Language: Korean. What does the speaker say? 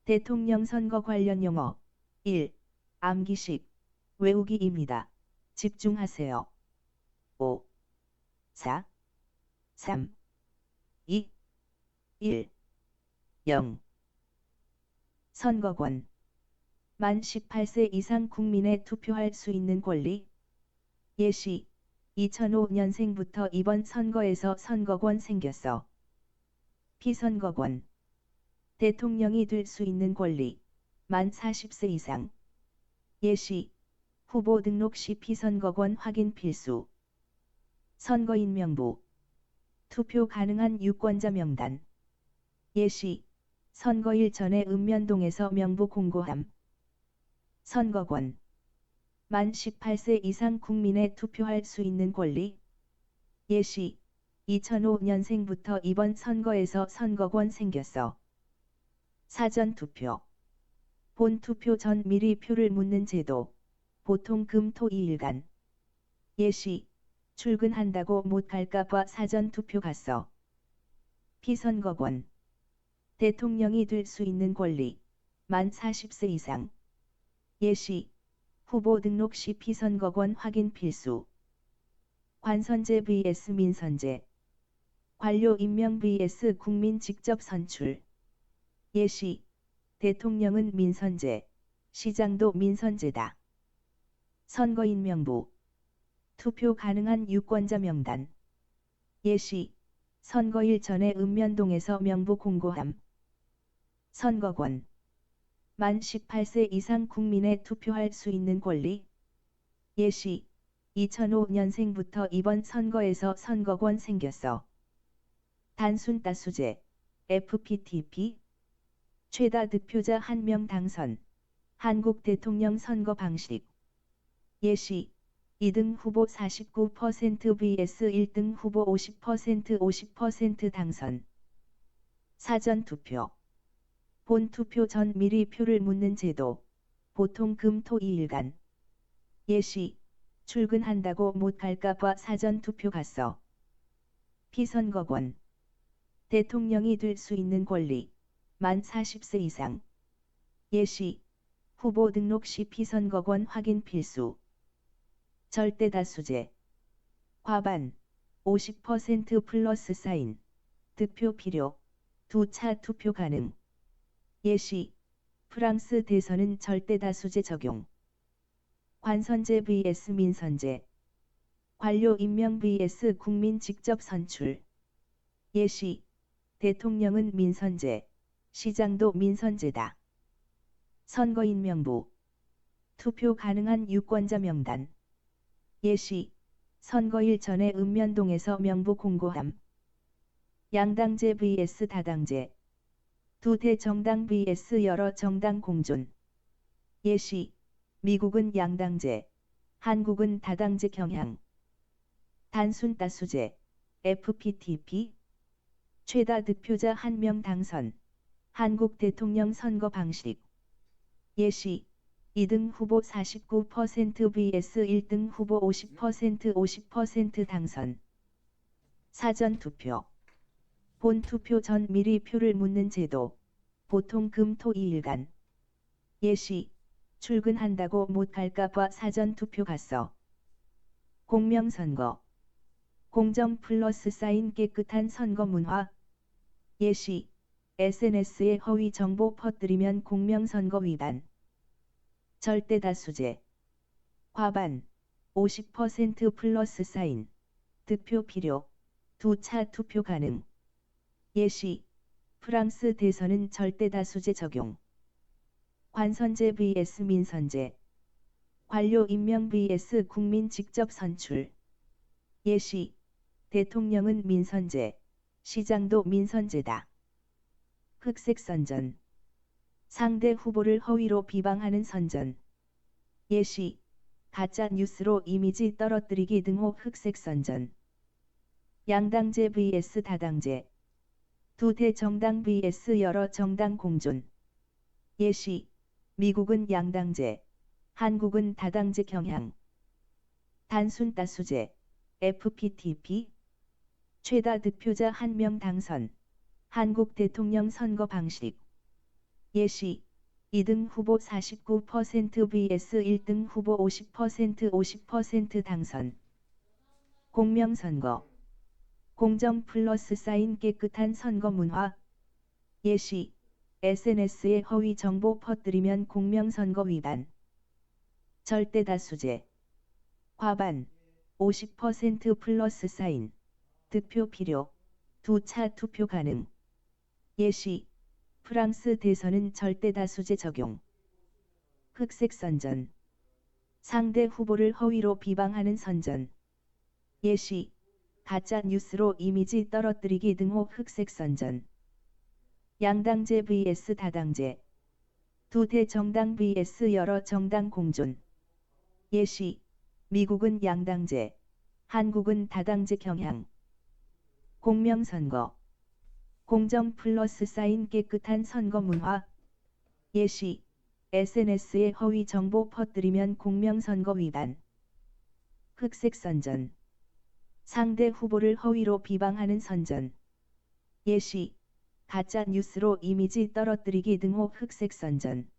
대통령 선거 관련 용어 1. 암기식 외우기입니다. 집중하세요. 5, 4, 3, 2, 1, 0. 선거권. 만 18세 이상 국민의 투표할 수 있는 권리. 예시. 2005년생부터 이번 선거에서 선거권 생겼어. 피선거권. 대통령이 될 수 있는 권리. 만 40세 이상. 예시. 후보 등록 시 피선거권 확인 필수. 선거인 명부. 투표 가능한 유권자 명단. 예시. 선거일 전에 읍면동에서 명부 공고함. 선거권. 만 18세 이상 국민의 투표할 수 있는 권리. 예시. 2005년생부터 이번 선거에서 선거권 생겼어. 사전투표. 본투표 전 미리 표를 묻는 제도. 보통 금, 토 2일간. 예시. 출근한다고 못 갈까봐 사전투표 갔어. 피선거권. 대통령이 될 수 있는 권리. 만 40세 이상. 예시. 후보 등록 시 피선거권 확인 필수. 관선제 vs 민선제. 관료 임명 vs 국민 직접 선출. 예시. 대통령은 민선제, 시장도 민선제다. 선거인 명부. 투표 가능한 유권자 명단. 예시. 선거일 전에 읍면동에서 명부 공고함. 선거권. 만 18세 이상 국민의 투표할 수 있는 권리. 예시. 2005년생부터 이번 선거에서 선거권 생겼어. 단순 다수제. FPTP. 최다 득표자 1명 당선. 한국 대통령 선거 방식. 예시. 2등 후보 49% vs 1등 후보 50% 당선. 사전투표. 본투표 전 미리 표를 묻는 제도. 보통 금, 토 2일간. 예시. 출근한다고 못 갈까봐 사전투표 갔어. 피선거권. 대통령이 될 수 있는 권리. 만 40세 이상. 예시. 후보 등록 시 피선거권 확인 필수. 절대다수제. 과반. 50% 플러스 사인. 득표 필요. 2차 투표 가능. 예시. 프랑스 대선은 절대다수제 적용. 관선제 vs 민선제. 관료 임명 vs 국민 직접 선출. 예시. 대통령은 민선제, 시장도 민선제다. 선거인 명부. 투표 가능한 유권자 명단. 예시. 선거일 전에 읍면동에서 명부 공고함. 양당제 vs 다당제. 두 대 정당 vs 여러 정당 공존. 예시. 미국은 양당제, 한국은 다당제 경향. 단순 다수제. FPTP. 최다 득표자 1명 당선. 한국 대통령 선거 방식. 예시. 2등 후보 49% vs 1등 후보 50% 당선. 사전투표. 본투표 전 미리 표를 묻는 제도. 보통 금, 토 2일간. 예시. 출근한다고 못 갈까봐 사전투표 갔어. 공명선거. 공정 플러스 사인 깨끗한 선거 문화. 예시. SNS에 허위 정보 퍼뜨리면 공명선거 위반. 절대다수제. 과반. 50% 플러스 사인. 득표 필요. 2차 투표 가능. 예시. 프랑스 대선은 절대다수제 적용. 관선제 vs 민선제. 관료 임명 vs 국민 직접 선출. 예시. 대통령은 민선제, 시장도 민선제다. 흑색 선전. 상대 후보를 허위로 비방하는 선전. 예시. 가짜 뉴스로 이미지 떨어뜨리기 등호 흑색 선전. 양당제 vs 다당제. 두 대 정당 vs 여러 정당 공존. 예시. 미국은 양당제, 한국은 다당제 경향. 단순 다수제. FPTP. 최다 득표자 1명 당선. 한국 대통령 선거 방식. 예시 2등 후보 49% vs 1등 후보 50% 당선. 공명선거. 공정 플러스 사인 깨끗한 선거 문화. 예시 SNS에 허위 정보 퍼뜨리면 공명선거 위반. 절대다수제. 과반 50% 플러스 사인. 득표 필요. 2차 투표 가능. 예시 프랑스 대선은 절대다수제 적용. 흑색 선전. 상대 후보를 허위로 비방하는 선전. 예시 가짜 뉴스로 이미지 떨어뜨리기 등호 흑색 선전. 양당제 vs 다당제. 두 대 정당 vs 여러 정당 공존. 예시 미국은 양당제, 한국은 다당제 경향. 공명선거. 공정 플러스 사인 깨끗한 선거 문화. 예시 SNS에 허위 정보 퍼뜨리면 공명선거 위반. 흑색 선전. 상대 후보를 허위로 비방하는 선전. 예시 가짜 뉴스로 이미지 떨어뜨리기 등호 흑색 선전.